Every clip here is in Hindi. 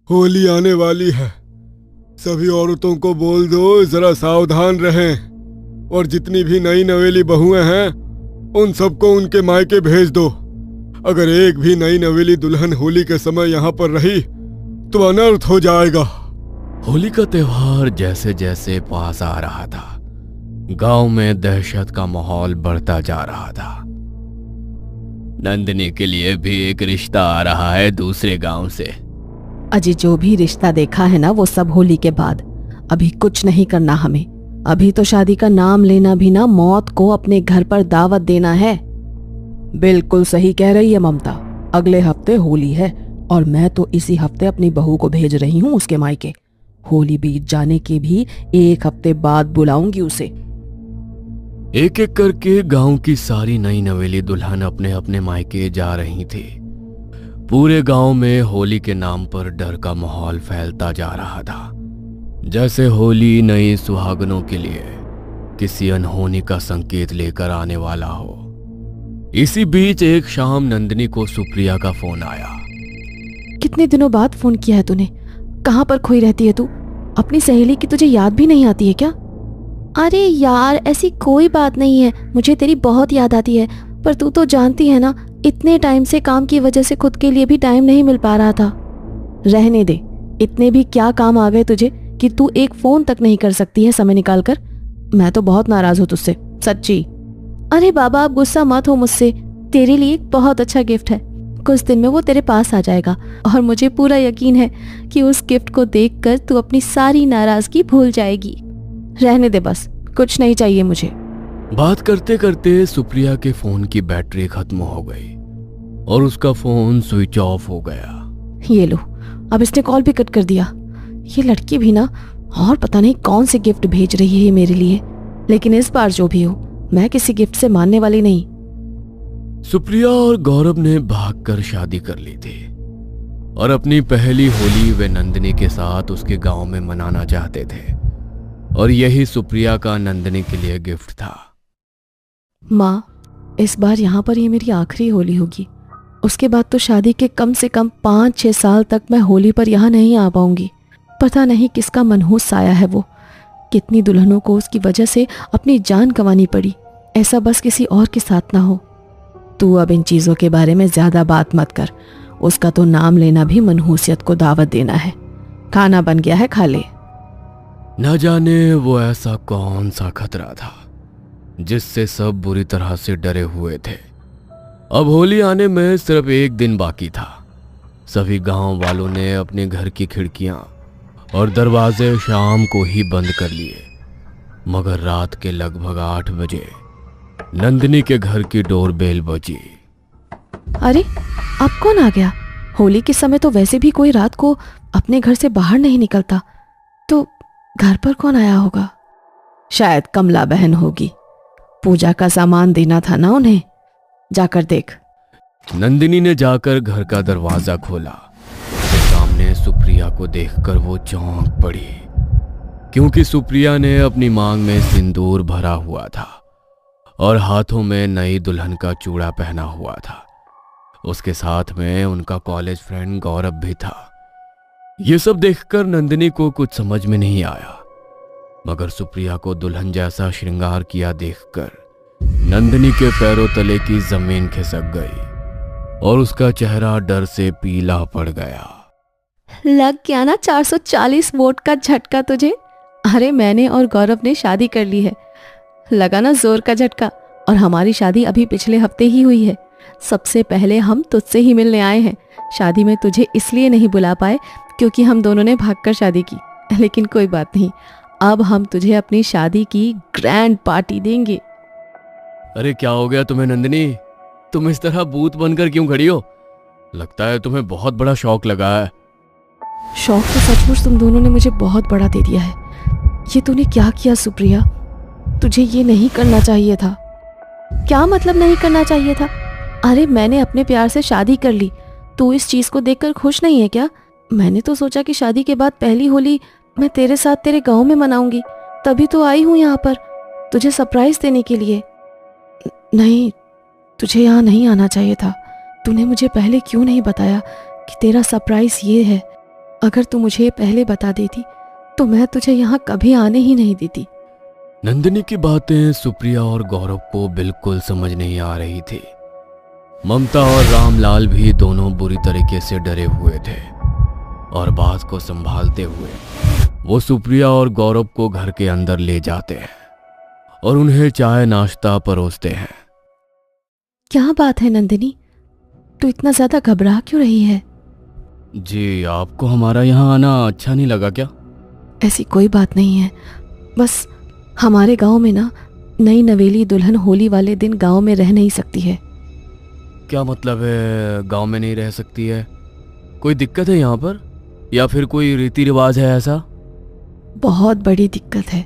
होली आने वाली है। सभी औरतों को बोल दो जरा सावधान रहें, और जितनी भी नई नवेली बहुएं हैं उन सबको उनके मायके भेज दो। अगर एक भी नई नवेली दुल्हन होली के समय यहाँ पर रही तो अनर्थ हो जाएगा। होली का त्योहार जैसे जैसे पास आ रहा था, गांव में दहशत का माहौल बढ़ता जा रहा था। नंदिनी के लिए भी एक रिश्ता आ रहा है दूसरे गांव से। अजी, जो भी रिश्ता देखा है ना वो सब होली के बाद। अभी कुछ नहीं करना हमें। अभी तो शादी का नाम लेना भी ना मौत को अपने घर पर दावत देना है। बिल्कुल सही कह रही है ममता। अगले हफ्ते होली है और मैं तो इसी हफ्ते अपनी बहू को भेज रही हूँ उसके मायके। होली बीत जाने के भी एक हफ्ते बाद बुलाऊंगी उसे। एक एक करके गांव की सारी नई नवेली दुल्हन अपने अपने मायके जा रही थी। पूरे गांव में होली के नाम पर डर का माहौल फैलता जा रहा था, जैसे होली नई सुहागनों के लिए किसी अनहोनी का संकेत लेकर आने वाला हो। इसी बीच एक शाम नंदिनी को सुप्रिया का फोन आया। कितने दिनों बाद फोन किया है तूने? कहाँ पर खोई रहती है तू? अपनी सहेली की तुझे याद भी नहीं आती है क्या? अरे यार, ऐसी कोई बात नहीं है, मुझे तेरी बहुत याद आती है, पर तू तो जानती है ना, इतने टाइम से काम की वजह से खुद के लिए भी टाइम नहीं मिल पा रहा था। रहने दे, इतने भी क्या काम आ गए तुझे कि तू एक फोन तक नहीं कर सकती है समय निकाल कर। मैं तो बहुत नाराज हूँ तुझसे, सच्ची। अरे बाबा, आप गुस्सा मत हो मुझसे। तेरे लिए एक बहुत अच्छा गिफ्ट है, कुछ दिन में वो तेरे पास आ जाएगा और मुझे पूरा यकीन है कि उस गिफ्ट को देखकर तू अपनी सारी नाराजगी भूल जाएगी। रहने दे बस, कुछ नहीं चाहिए मुझे। बात करते करते सुप्रिया के फोन की बैटरी खत्म हो गई और उसका फोन स्विच ऑफ हो गया। ये लो, अब इसने कॉल भी कट कर दिया। ये लड़की भी ना, और पता नहीं कौन से गिफ्ट भेज रही है ये मेरे लिए। लेकिन इस बार जो भी हो, मैं किसी गिफ्ट से मानने वाली नहीं। सुप्रिया और गौरव ने भागकर शादी कर ली थी और अपनी पहली होली वे नंदिनी के साथ उसके गांव में मनाना चाहते थे, और यही सुप्रिया का नंदिनी के लिए गिफ्ट था। माँ, इस बार यहाँ पर ये मेरी आखिरी होली होगी। उसके बाद तो शादी के कम से कम 5-6 साल तक मैं होली पर यहाँ नहीं आ पाऊंगी। पता नहीं किसका मनहूस साया है वो। कितनी दुल्हनों को उसकी वजह से अपनी जान गंवानी पड़ी। ऐसा बस किसी और के साथ ना हो। तू अब इन चीज़ों के बारे में ज़्यादा बात मत कर। उसका तो नाम लेना भी मनहूसियत को दावत देना है। खाना बन गया है, खा ले। न जाने वो ऐसा कौन सा खतरा था जिससे सब बुरी तरह से डरे हुए थे। अब होली आने में सिर्फ एक दिन बाकी था। सभी गांव वालों ने अपने घर की खिड़कियां और दरवाजे शाम को ही बंद कर लिए, मगर रात के लगभग 8 बजे नंदिनी के घर की डोरबेल बजी। अरे, अब कौन आ गया? होली के समय तो वैसे भी कोई रात को अपने घर से बाहर नहीं निकलता, तो घर पर कौन आया होगा? शायद कमला बहन होगी। पूजा का सामान देना था ना उन्हें। जाकर देख। नंदिनी ने जाकर घर का दरवाजा खोला तो सामने सुप्रिया को देखकर वो चौंक पड़ी, क्योंकि सुप्रिया ने अपनी मांग में सिंदूर भरा हुआ था और हाथों में नई दुल्हन का चूड़ा पहना हुआ था। उसके साथ में उनका कॉलेज फ्रेंड गौरव भी था। ये सब देखकर नंदिनी को कुछ समझ में नहीं आया, मगर सुप्रिया को दुल्हन जैसा श्रृंगार किया देखकर नंदिनी के पैरों तले की जमीन खिसक गई और उसका चेहरा डर से पीला पड़ गया। लग गया ना 440 वोट का झटका तुझे? अरे, मैंने और गौरव ने शादी कर ली है। लगा ना जोर का झटका? और हमारी शादी अभी पिछले हफ्ते ही हुई है। सबसे पहले हम तुझसे ही मिलने आए हैं। शादी में तुझे इसलिए नहीं बुला पाए क्योंकि हम दोनों ने भागकर शादी की, लेकिन कोई बात नहीं, अब हम तुझे अपनी शादी की ग्रैंड पार्टी देंगे। अरे क्या हो गया तुम्हें नंदिनी? तुम इस तरह भूत बनकर क्यों खड़ी हो? लगता है तुम्हें बहुत बड़ा शौक लगा है। शौक तो सचमुच तुम दोनों ने मुझे बहुत बड़ा दे दिया है। ये तूने क्या किया सुप्रिया? तुझे ये नहीं करना चाहिए था। क्या मतलब नहीं करना चाहिए था? अरे, मैंने अपने प्यार से शादी कर ली। तू इस चीज को देखकर खुश नहीं है क्या? मैंने तो सोचा कि शादी के बाद पहली होली मैं तेरे साथ तेरे गांव में मनाऊंगी, तभी तो आई हूं यहाँ पर तुझे सरप्राइज देने के लिए। नहीं, तुझे यहाँ नहीं आना चाहिए था। तूने मुझे पहले क्यों नहीं बताया कि तेरा सरप्राइज ये है? अगर तू मुझे पहले बता देती तो मैं तुझे यहाँ कभी आने ही नहीं देती। नंदिनी की बातें सुप्रिया और गौरव को बिल्कुल समझ नहीं आ रही थी। ममता और रामलाल भी दोनों बुरी तरीके से डरे हुए थे और बात को संभालते हुए वो सुप्रिया और गौरव को घर के अंदर ले जाते हैं और उन्हें चाय नाश्ता परोसते हैं। क्या बात है नंदिनी, तू इतना ज्यादा घबरा क्यों रही है? जी, आपको हमारा यहाँ आना अच्छा नहीं लगा क्या? ऐसी कोई बात नहीं है, बस हमारे गांव में ना नई नवेली दुल्हन होली वाले दिन गांव में रह नहीं सकती है। क्या मतलब है गांव में नहीं रह सकती है? कोई दिक्कत है यहाँ पर या फिर कोई रीति रिवाज है ऐसा? बहुत बड़ी दिक्कत है,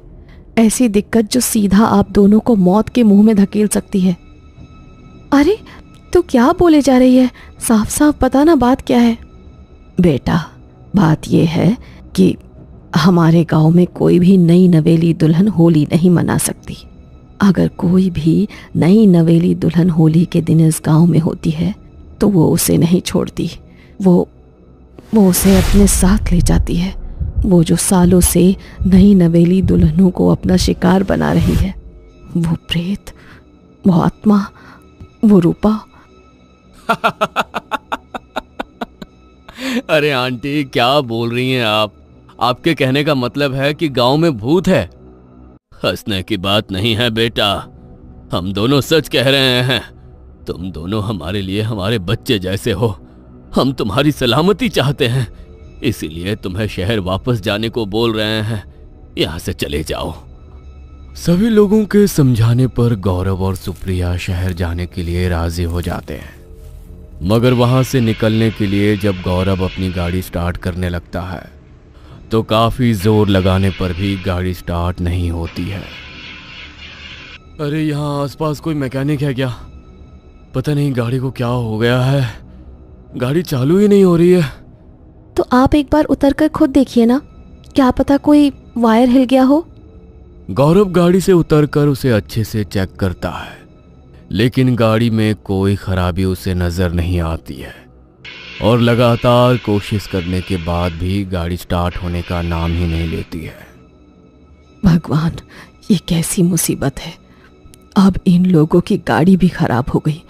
ऐसी दिक्कत जो सीधा आप दोनों को मौत के मुंह में धकेल सकती है। अरे तू क्या बोले जा रही है? साफ साफ बता ना, बात क्या है? बेटा, बात यह है कि हमारे गांव में कोई भी नई नवेली दुल्हन होली नहीं मना सकती। अगर कोई भी नई नवेली दुल्हन होली के दिन इस गांव में होती है तो वो उसे नहीं छोड़ती, वो उसे अपने साथ ले जाती है। वो जो सालों से नई नवेली दुल्हनों को अपना शिकार बना रही है, वो प्रेत, वो आत्मा, वो रूपा। अरे आंटी, क्या बोल रही हैं आप? आपके कहने का मतलब है कि गांव में भूत है? हंसने की बात नहीं है बेटा, हम दोनों सच कह रहे हैं। तुम दोनों हमारे लिए हमारे बच्चे जैसे हो। हम तुम्हारी सलामती चाहते हैं, इसीलिए तुम्हें शहर वापस जाने को बोल रहे हैं। यहाँ से चले जाओ। सभी लोगों के समझाने पर गौरव और सुप्रिया शहर जाने के लिए राजी हो जाते हैं, मगर वहां से निकलने के लिए जब गौरव अपनी गाड़ी स्टार्ट करने लगता है तो काफी जोर लगाने पर भी गाड़ी स्टार्ट नहीं होती है। अरे यहाँ आसपास कोई मैकेनिक है क्या? पता नहीं गाड़ी को क्या हो गया है, गाड़ी चालू ही नहीं हो रही है। तो आप एक बार उतर कर खुद देखिए ना, क्या पता कोई वायर हिल गया हो। गौरव गाड़ी से उतरकर उसे अच्छे से चेक करता है, लेकिन गाड़ी में कोई खराबी उसे नजर नहीं आती है और लगातार कोशिश करने के बाद भी गाड़ी स्टार्ट होने का नाम ही नहीं लेती है। भगवान, ये कैसी मुसीबत है। अब इन लोगों की गाड़ी भी खराब हो गई।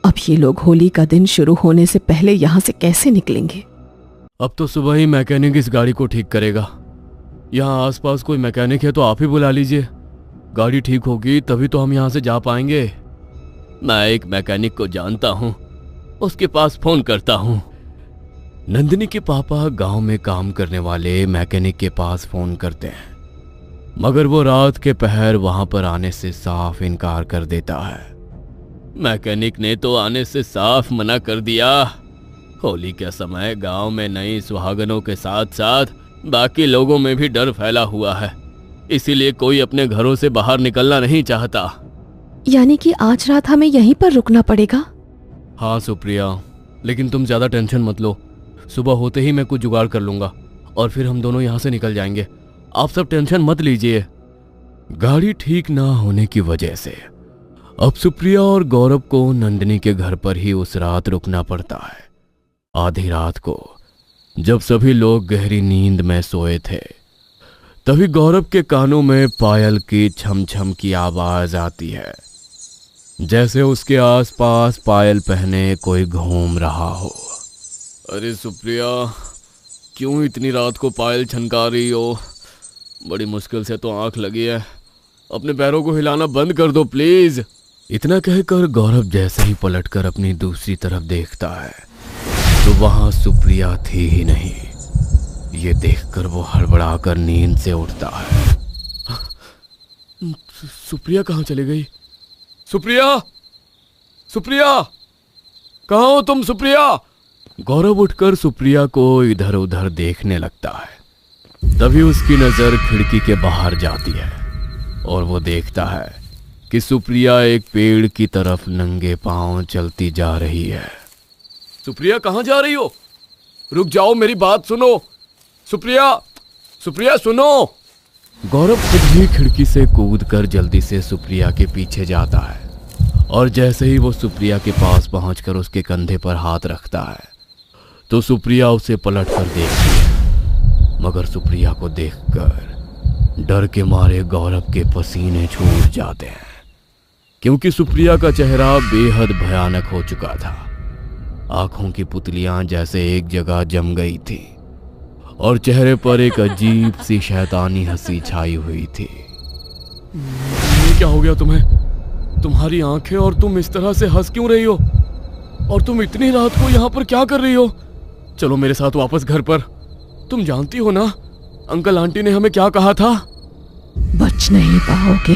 अब ये लोग होली का दिन शुरू होने से पहले यहाँ से कैसे निकलेंगे? अब तो सुबह ही मैकेनिक इस गाड़ी को ठीक करेगा। यहाँ आसपास कोई मैकेनिक है तो आप ही बुला लीजिए। गाड़ी ठीक होगी तभी तो हम यहाँ से जा पाएंगे। मैं एक मैकेनिक को जानता हूँ, उसके पास फोन करता हूँ। नंदिनी के पापा गांव में काम करने वाले मैकेनिक के पास फोन करते हैं, मगर वो रात के पहर वहां पर आने से साफ इनकार कर देता है। मैकेनिक ने तो आने से साफ मना कर दिया। होली के समय गांव में नई सुहागनों के साथ साथ बाकी लोगों में भी डर फैला हुआ है, इसीलिए कोई अपने घरों से बाहर निकलना नहीं चाहता। यानी कि आज रात हमें यहीं पर रुकना पड़ेगा? हाँ सुप्रिया, लेकिन तुम ज्यादा टेंशन मत लो। सुबह होते ही मैं कुछ जुगाड़ कर लूंगा और फिर हम दोनों यहाँ से निकल जाएंगे। आप सब टेंशन मत लीजिए। गाड़ी ठीक ना होने की वजह से अब सुप्रिया और गौरव को नंदिनी के घर पर ही उस रात रुकना पड़ता है। आधी रात को जब सभी लोग गहरी नींद में सोए थे, तभी गौरव के कानों में पायल की छम छम की आवाज आती है, जैसे उसके आसपास पायल पहने कोई घूम रहा हो। अरे सुप्रिया, क्यों इतनी रात को पायल छनका रही हो? बड़ी मुश्किल से तो आंख लगी है, अपने पैरों को हिलाना बंद कर दो प्लीज। इतना कहकर गौरव जैसे ही पलटकर अपनी दूसरी तरफ देखता है तो वहां सुप्रिया थी ही नहीं। ये देखकर वो हड़बड़ाकर नींद से उठता है। सुप्रिया कहाँ चली गई? सुप्रिया, सुप्रिया, कहाँ हो तुम सुप्रिया? गौरव उठकर सुप्रिया को इधर उधर देखने लगता है। तभी उसकी नजर खिड़की के बाहर जाती है और वो देखता है कि सुप्रिया एक पेड़ की तरफ नंगे पांव चलती जा रही है। सुप्रिया कहाँ जा रही हो? रुक जाओ, मेरी बात सुनो। सुप्रिया, सुप्रिया सुनो। गौरव खुद भी खिड़की से कूदकर जल्दी से सुप्रिया के पीछे जाता है और जैसे ही वो सुप्रिया के पास पहुंचकर उसके कंधे पर हाथ रखता है तो सुप्रिया उसे पलट कर देखती है मगर सुप्रिया को देखकर डर के मारे गौरव के पसीने छूट जाते हैं, क्योंकि सुप्रिया का चेहरा बेहद भयानक हो चुका था। आंखों की पुतलियां जैसे एक जगह जम गई थी और चेहरे पर एक अजीब सी शैतानी हंसी छाई हुई थी। ये क्या हो गया तुम्हें? तुम्हारी आंखें, और तुम इस तरह से हंस क्यों रही हो? और तुम इतनी रात को यहाँ पर क्या कर रही हो? चलो मेरे साथ वापस घर पर। तुम जानती हो ना अंकल आंटी ने हमें क्या कहा था? बच नहीं पाओगे,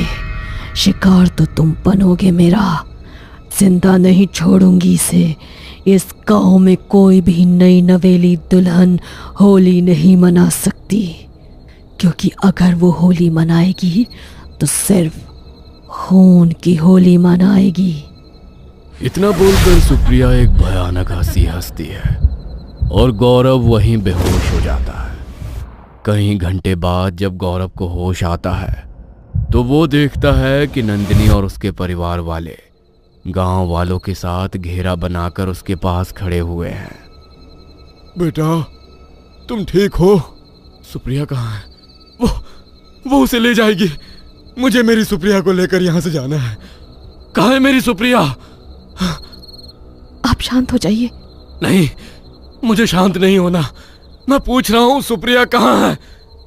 शिकार तो तुम बनोगे मेरा। जिंदा नहीं छोड़ूंगी इसे। इस गांव में कोई भी नई नवेली दुल्हन होली नहीं मना सकती, क्योंकि अगर वो होली मनाएगी तो सिर्फ खून की होली मनाएगी। इतना बोलकर सुप्रिया एक भयानक हंसी हंसती है और गौरव वहीं बेहोश हो जाता है। कई घंटे बाद जब गौरव को होश आता है तो वो देखता है कि नंदिनी और उसके परिवार वाले गांव वालों के साथ घेरा बनाकर उसके पास खड़े हुए हैं। बेटा, तुम ठीक हो? सुप्रिया कहाँ है? वो उसे ले जाएगी। मुझे मेरी सुप्रिया को लेकर यहाँ से जाना है। कहाँ है मेरी सुप्रिया? आप शांत हो जाइए। नहीं, मुझे शांत नहीं होना। मैं पूछ रहा हूँ सुप्रिया कहाँ है?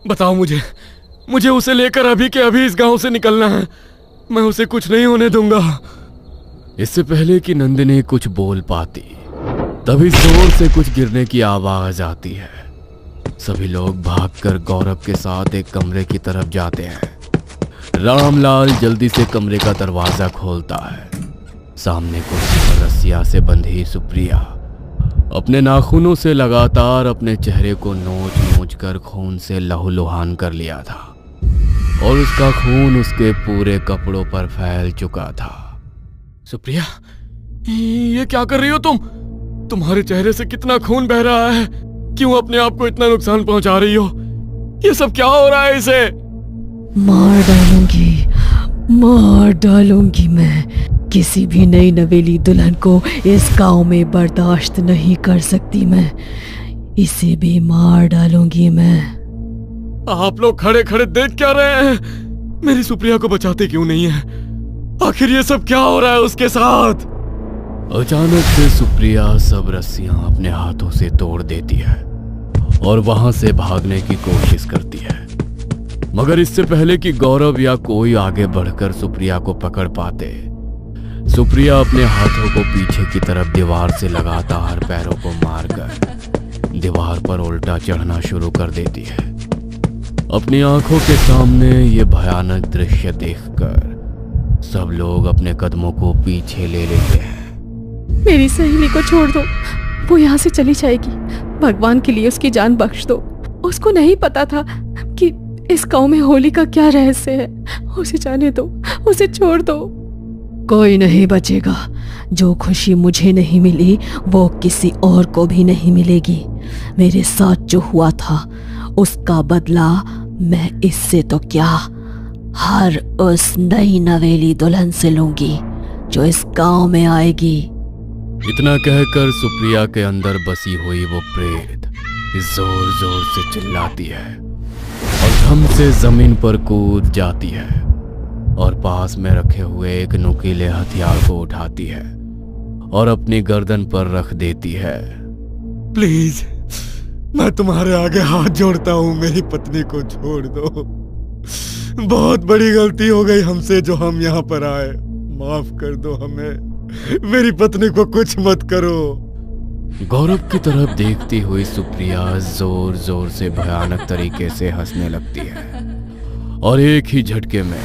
बताओ मुझे उसे लेकर अभी के अभी इस गांव से निकलना है। मैं उसे कुछ नहीं होने दूंगा। इससे पहले कि नंदिनी कुछ बोल पाती, तभी जोर से कुछ गिरने की आवाज आती है। सभी लोग भागकर गौरव के साथ एक कमरे की तरफ जाते हैं। रामलाल जल्दी से कमरे का दरवाजा खोलता है। सामने कुर्सी पर रस्सियां से बंधी सुप्रिया अपने नाखूनों से लगातार अपने चेहरे को नोच कर खून से लहूलुहान कर लिया था और उसका खून उसके पूरे कपड़ों पर फैल चुका था। सुप्रिया, ये क्या कर रही हो तुम? तुम्हारे चेहरे से कितना खून बह रहा है। क्यों अपने आप को इतना नुकसान पहुंचा रही हो? ये सब क्या हो रहा है इसे? मार डालूंगी मैं। किसी भी नई नवेली दुल्हन को इस गांव में बर्दाश्त नहीं कर सकती मैं। इसे भी मार डालूंगी मैं। आप लोग खड़े खड़े देख क्या रहे हैं? मेरी सुप्रिया को बचाते क्यों नहीं है? आखिर ये सब क्या हो रहा है उसके साथ? अचानक से सुप्रिया सब रस्सियां अपने हाथों से तोड़ देती है और वहां से भागने की कोशिश करती है, मगर इससे पहले कि गौरव या कोई आगे बढ़कर सुप्रिया को पकड़ पाते, सुप्रिया अपने हाथों को पीछे की तरफ दीवार से लगातार पैरों को मारकर दीवार पर उल्टा चढ़ना शुरू कर देती है। अपनी आंखों के सामने ये भयानक दृश्य देखकर सब लोग अपने कदमों को पीछे ले लेते हैं। मेरी सहेली को छोड़ दो, वो यहाँ से चली जाएगी। भगवान के लिए उसकी जान बख्श दो। उसको नहीं पता था कि इस गांव में होली का क्या रहस्य है। उसे जाने दो, उसे छोड़ दो। कोई नहीं बचेगा। जो खुशी मुझे नहीं मिली वो किसी और को भी नहीं मिलेगी। मेरे साथ जो हुआ था उसका बदला मैं इससे तो क्या, हर उस नई नवेली दुल्हन से लूंगी जो इस गांव में आएगी। इतना कहकर सुप्रिया के अंदर बसी हुई वो प्रेत जोर जोर से चिल्लाती है और धम से जमीन पर कूद जाती है और पास में रखे हुए एक नुकीले हथियार को उठाती है और अपनी गर्दन पर रख देती है। प्लीज, मैं तुम्हारे आगे हाथ जोड़ता हूँ, मेरी पत्नी को छोड़ दो। बहुत बड़ी गलती हो गई हमसे जो हम यहाँ पर आए। माफ कर दो हमें। मेरी पत्नी को कुछ मत करो। गौरव की तरफ देखती हुई सुप्रिया जोर जोर से भयानक तरीके से हंसने लगती है और एक ही झटके में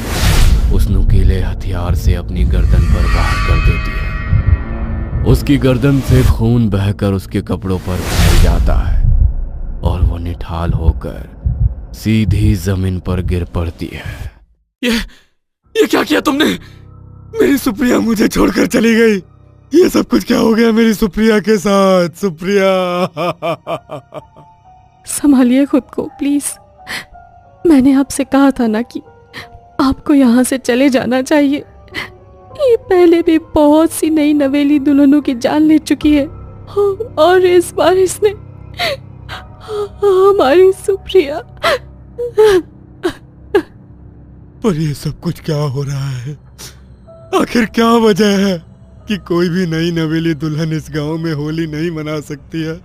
उस नुकीले हथियार से अपनी गर्दन पर वार कर देती है। उसकी गर्दन से खून बहकर उसके कपड़ों पर फैल जाता है और वो निठाल होकर सीधी जमीन पर गिर पड़ती है। ये क्या किया तुमने? मेरी सुप्रिया मुझे छोड़कर चली गई। ये सब कुछ क्या हो गया मेरी सुप्रिया के साथ? सुप्रिया, संभालिए खुद को प्लीज। मैंने आपसे कहा था ना कि आपको यहाँ से चले जाना चाहिए। ये पहले भी बहुत सी नई नवेली दुल्हनों की जान ले चुकी है और इस बार इसने हमारी सुप्रिया। पर ये सब कुछ क्या हो रहा है? आखिर क्या वजह है कि कोई भी नई नवेली दुल्हन इस गांव में होली नहीं मना सकती है?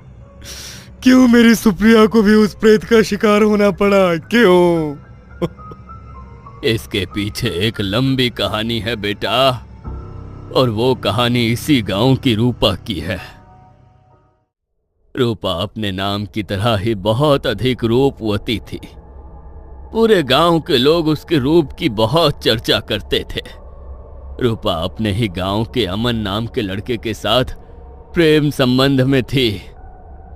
क्यों मेरी सुप्रिया को भी उस प्रेत का शिकार होना पड़ा? क्यों? इसके पीछे एक लंबी कहानी है बेटा, और वो कहानी इसी गांव की रूपा की है। रूपा अपने नाम की तरह ही बहुत अधिक रूपवती थी। पूरे गांव के लोग उसके रूप की बहुत चर्चा करते थे। रूपा अपने ही गांव के अमन नाम के लड़के के साथ प्रेम संबंध में थी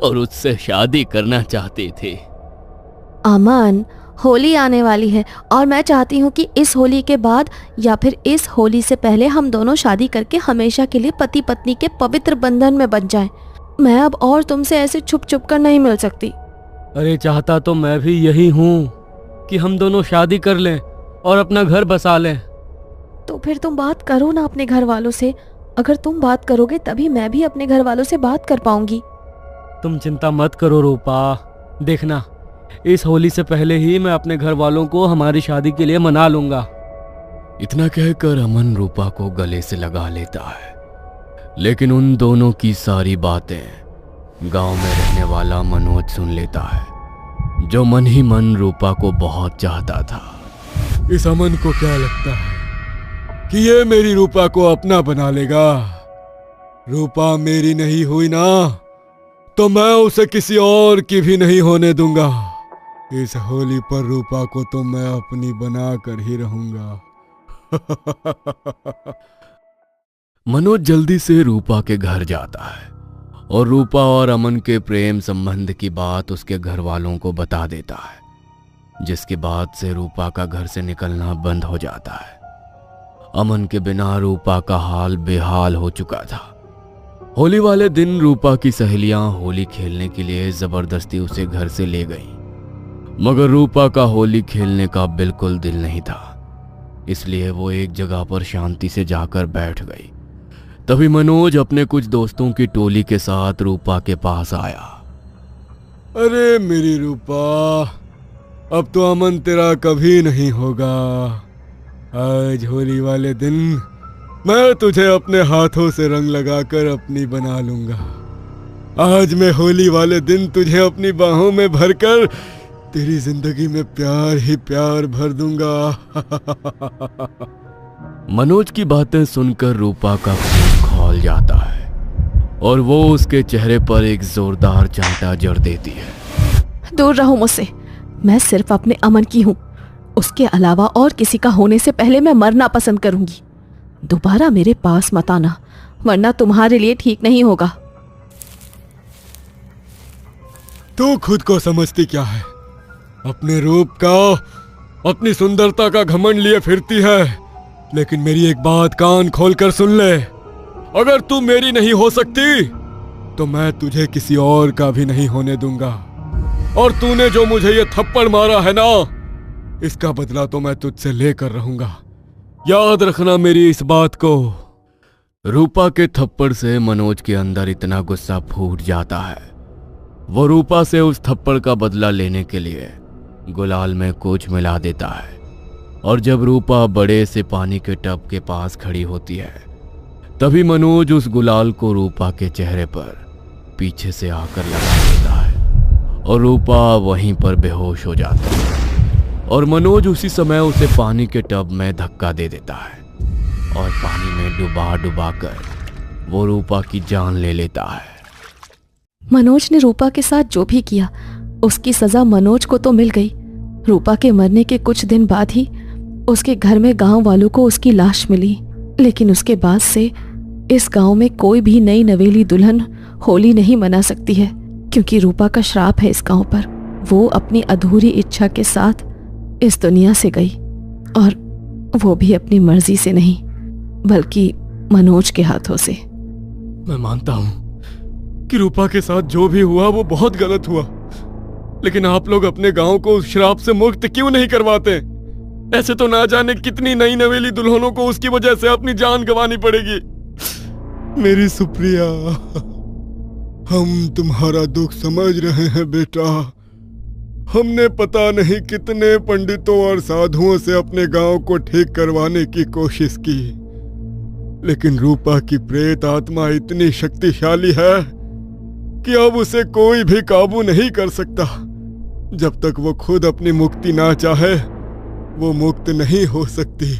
और उससे शादी करना चाहती थी। अमन, होली आने वाली है और मैं चाहती हूँ कि इस होली के बाद या फिर इस होली से पहले हम दोनों शादी करके हमेशा के लिए पति पत्नी के पवित्र बंधन में बंध जाएं। मैं अब और तुमसे ऐसे छुप छुप कर नहीं मिल सकती। अरे चाहता तो मैं भी यही हूँ कि हम दोनों शादी कर लें और अपना घर बसा लें। तो फिर तुम बात करो ना अपने घर वालों से। अगर तुम बात करोगे तभी मैं भी अपने घर वालों से बात कर पाऊंगी। तुम चिंता मत करो रूपा, देखना इस होली से पहले ही मैं अपने घर वालों को हमारी शादी के लिए मना लूंगा। इतना कहकर अमन रूपा को गले से लगा लेता है, लेकिन उन दोनों की सारी बातें गांव में रहने वाला मनोज सुन लेता है, जो मन ही मन रूपा को बहुत चाहता था। इस अमन को क्या लगता है कि ये मेरी रूपा को अपना बना लेगा? रूपा मेरी नहीं हुई ना, तो मैं उसे किसी और की भी नहीं होने दूंगा। इस होली पर रूपा को तो मैं अपनी बना कर ही रहूंगा। मनोज जल्दी से रूपा के घर जाता है और रूपा और अमन के प्रेम संबंध की बात उसके घर वालों को बता देता है, जिसके बाद से रूपा का घर से निकलना बंद हो जाता है। अमन के बिना रूपा का हाल बेहाल हो चुका था। होली वाले दिन रूपा की सहेलियां होली खेलने के लिए जबरदस्ती उसे घर से ले गईं, मगर रूपा का होली खेलने का बिल्कुल दिल नहीं था, इसलिए वो एक जगह पर शांति से जाकर बैठ गई। तभी मनोज अपने कुछ दोस्तों की टोली के साथ रूपा के पास आया। अरे मेरी रूपा, अब तो अमन तेरा कभी नहीं होगा। आज होली वाले दिन मैं तुझे अपने हाथों से रंग लगाकर अपनी बना लूंगा। आज मैं होली वाले दिन तुझे अपनी बाहों में भरकर तेरी जिंदगी में प्यार ही प्यार भर दूंगा। मनोज की बातें सुनकर रूपा का खून खौल जाता है और वो उसके चेहरे पर एक जोरदार चांटा जड़ देती है। दूर रहो मुझसे, मैं सिर्फ अपने अमन की हूँ। उसके अलावा और किसी का होने से पहले मैं मरना पसंद करूंगी। दोबारा मेरे पास मत आना, वरना तुम्हारे लिए ठीक नहीं होगा। तू खुद को समझती क्या है? अपने रूप का, अपनी सुंदरता का घमंड लिए फिरती है। लेकिन मेरी एक बात कान खोलकर सुन ले, अगर तू मेरी नहीं हो सकती तो मैं तुझे किसी और का भी नहीं होने दूंगा। और तूने जो मुझे ये थप्पड़ मारा है ना, इसका बदला तो मैं तुझसे लेकर रहूंगा। याद रखना मेरी इस बात को। रूपा के थप्पड़ से मनोज के अंदर इतना गुस्सा फूट जाता है, वो रूपा से उस थप्पड़ का बदला लेने के लिए गुलाल में कुछ मिला देता है। और जब रूपा बड़े से पानी के टब के पास खड़ी होती है, तभी मनोज उस गुलाल को रूपा के चेहरे पर पीछे से आकर लगा देता है और रूपा वहीं पर बेहोश हो जाती है। और मनोज उसी समय उसे पानी के टब में धक्का दे देता है और पानी में डुबा डुबा कर वो रूपा की जान ले लेता है। मनोज ने रूपा के साथ जो भी किया, उसकी सजा मनोज को तो मिल गई। रूपा के मरने के कुछ दिन बाद ही उसके घर में गांव वालों को उसकी लाश मिली। लेकिन उसके बाद से इस गांव में कोई भी नई नवेली दुल्हन होली नहीं मना सकती है, क्योंकि रूपा का श्राप है इस गांव पर। वो अपनी अधूरी इच्छा के साथ इस दुनिया से गई, और वो भी अपनी मर्जी से नहीं, बल्कि मनोज के हाथों से। मैं मानता हूं कि रूपा के साथ जो भी हुआ वो बहुत गलत हुआ, लेकिन आप लोग अपने गांव को उस श्राप से मुक्त क्यों नहीं करवाते? ऐसे तो ना जाने कितनी नई नवेली दुल्हनों को उसकी वजह से अपनी जान गंवानी पड़ेगी। मेरी सुप्रिया, हम तुम्हारा दुख समझ रहे हैं बेटा। हमने पता नहीं कितने पंडितों और साधुओं से अपने गांव को ठीक करवाने की कोशिश की, लेकिन रूपा की प्रेत आत्मा इतनी शक्तिशाली है कि अब उसे कोई भी काबू नहीं कर सकता। जब तक वो खुद अपनी मुक्ति ना चाहे, वो मुक्त नहीं हो सकती।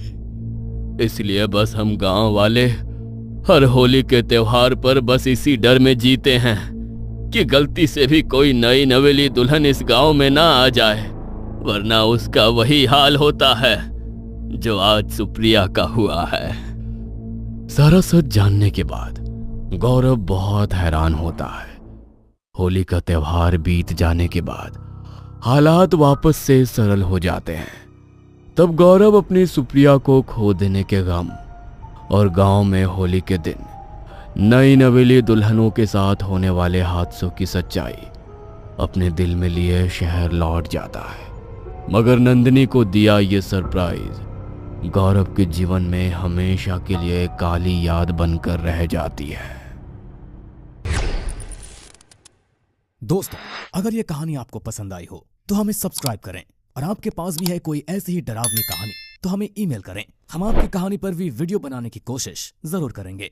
इसलिए बस हम गांव वाले हर होली के त्योहार पर बस इसी डर में जीते हैं कि गलती से भी कोई नई नवेली दुल्हन इस गांव में ना आ जाए, वरना उसका वही हाल होता है जो आज सुप्रिया का हुआ है। सारा सच जानने के बाद गौरव बहुत हैरान होता है। होली का त्योहार बीत जाने के बाद हालात वापस से सरल हो जाते हैं। तब गौरव अपनी सुप्रिया को खो देने के गम और गांव में होली के दिन नई नवेली दुल्हनों के साथ होने वाले हादसों की सच्चाई अपने दिल में लिए शहर लौट जाता है। मगर नंदिनी को दिया ये सरप्राइज गौरव के जीवन में हमेशा के लिए काली याद बनकर रह जाती है। दोस्तों, अगर ये कहानी आपको पसंद आई हो तो हमें सब्सक्राइब करें, और आपके पास भी है कोई ऐसी ही डरावनी कहानी तो हमें ईमेल करें। हम आपकी कहानी पर भी वीडियो बनाने की कोशिश जरूर करेंगे।